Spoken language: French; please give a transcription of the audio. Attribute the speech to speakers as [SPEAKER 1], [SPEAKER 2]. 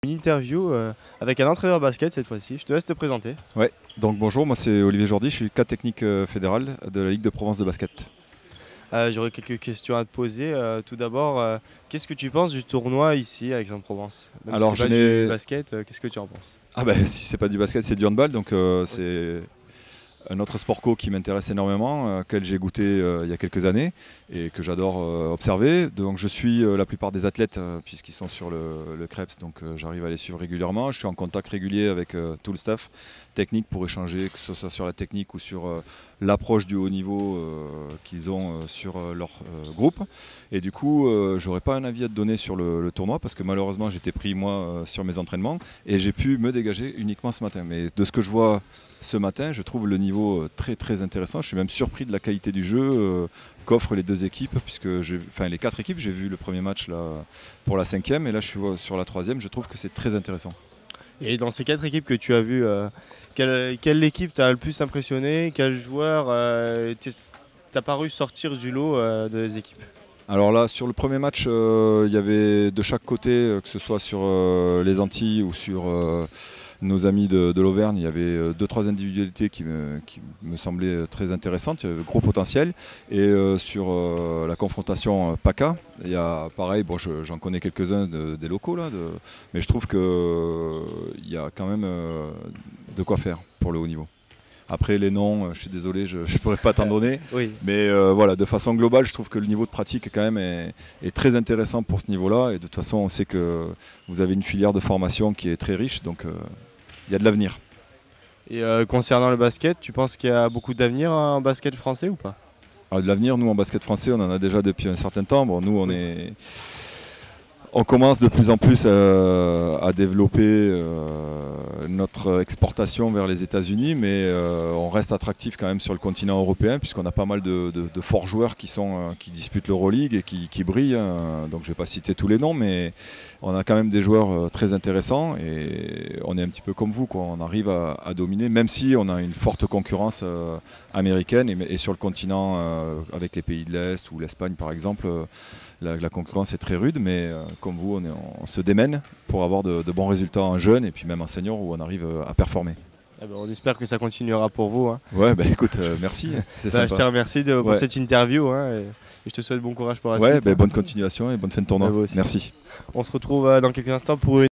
[SPEAKER 1] Une interview avec un entraîneur basket cette fois-ci. Je te laisse te présenter.
[SPEAKER 2] Ouais, donc bonjour, moi c'est Olivier Jordi, je suis cadre technique fédéral de la Ligue de Provence de basket.
[SPEAKER 1] J'aurais quelques questions à te poser. Tout d'abord, qu'est-ce que tu penses du tournoi ici à Aix-en-Provence?
[SPEAKER 2] Alors
[SPEAKER 1] si c'est pas du basket, qu'est-ce que tu en penses?
[SPEAKER 2] Ah bah si c'est pas du basket, c'est du handball, donc c'est un autre sport co qui m'intéresse énormément, auquel j'ai goûté il y a quelques années et que j'adore observer. Donc je suis la plupart des athlètes puisqu'ils sont sur le CREPS, donc j'arrive à les suivre régulièrement. Je suis en contact régulier avec tout le staff technique pour échanger, que ce soit sur la technique ou sur l'approche du haut niveau qu'ils ont sur leur groupe. Et du coup, j'aurais pas un avis à te donner sur le tournoi parce que malheureusement j'étais pris moi sur mes entraînements et j'ai pu me dégager uniquement ce matin. Mais de ce que je vois ce matin, je trouve le niveau très très intéressant. Je suis même surpris de la qualité du jeu qu'offrent les deux équipes, puisque les quatre équipes, j'ai vu le premier match là, pour la 5e et là je suis sur la 3e, je trouve que c'est très intéressant.
[SPEAKER 1] Et dans ces 4 équipes que tu as vues, quelle équipe t'a le plus impressionné? Quel joueur t'a paru sortir du lot des équipes?
[SPEAKER 2] Alors là, sur le premier match, il y avait de chaque côté, que ce soit sur les Antilles ou sur nos amis de l'Auvergne, il y avait 2-3 individualités qui me semblaient très intéressantes, il y avait gros potentiel. Et sur la confrontation PACA, il y a pareil, bon, j'en connais quelques-uns des locaux, là, mais je trouve qu'il y a quand même de quoi faire pour le haut niveau. Après les noms, je suis désolé, je ne pourrais pas t'en donner.
[SPEAKER 1] Oui.
[SPEAKER 2] Mais voilà, de façon globale, je trouve que le niveau de pratique quand même est très intéressant pour ce niveau-là. Et de toute façon, on sait que vous avez une filière de formation qui est très riche, donc il y a de l'avenir.
[SPEAKER 1] Et concernant le basket, tu penses qu'il y a beaucoup d'avenir en basket français ou pas?
[SPEAKER 2] Alors, de l'avenir, nous en basket français, on en a déjà depuis un certain temps. Bon, nous, on commence de plus en plus à développer notre exportation vers les États-Unis, mais on reste attractif quand même sur le continent européen puisqu'on a pas mal de forts joueurs qui disputent l'Euroleague et qui brillent. Donc je ne vais pas citer tous les noms, mais on a quand même des joueurs très intéressants et on est un petit peu comme vous, quoi. On arrive à dominer, même si on a une forte concurrence américaine et sur le continent avec les pays de l'Est ou l'Espagne par exemple. La concurrence est très rude, mais comme vous, on se démène pour avoir de bons résultats en jeune et puis même en senior où on arrive à performer.
[SPEAKER 1] Ah ben, on espère que ça continuera pour vous. Hein.
[SPEAKER 2] Ouais, bah, écoute, merci. C'est sympa.
[SPEAKER 1] Je te remercie pour cette interview et je te souhaite bon courage pour la suite.
[SPEAKER 2] Bonne continuation et bonne fin de tournoi. Merci.
[SPEAKER 1] On se retrouve dans quelques instants pour une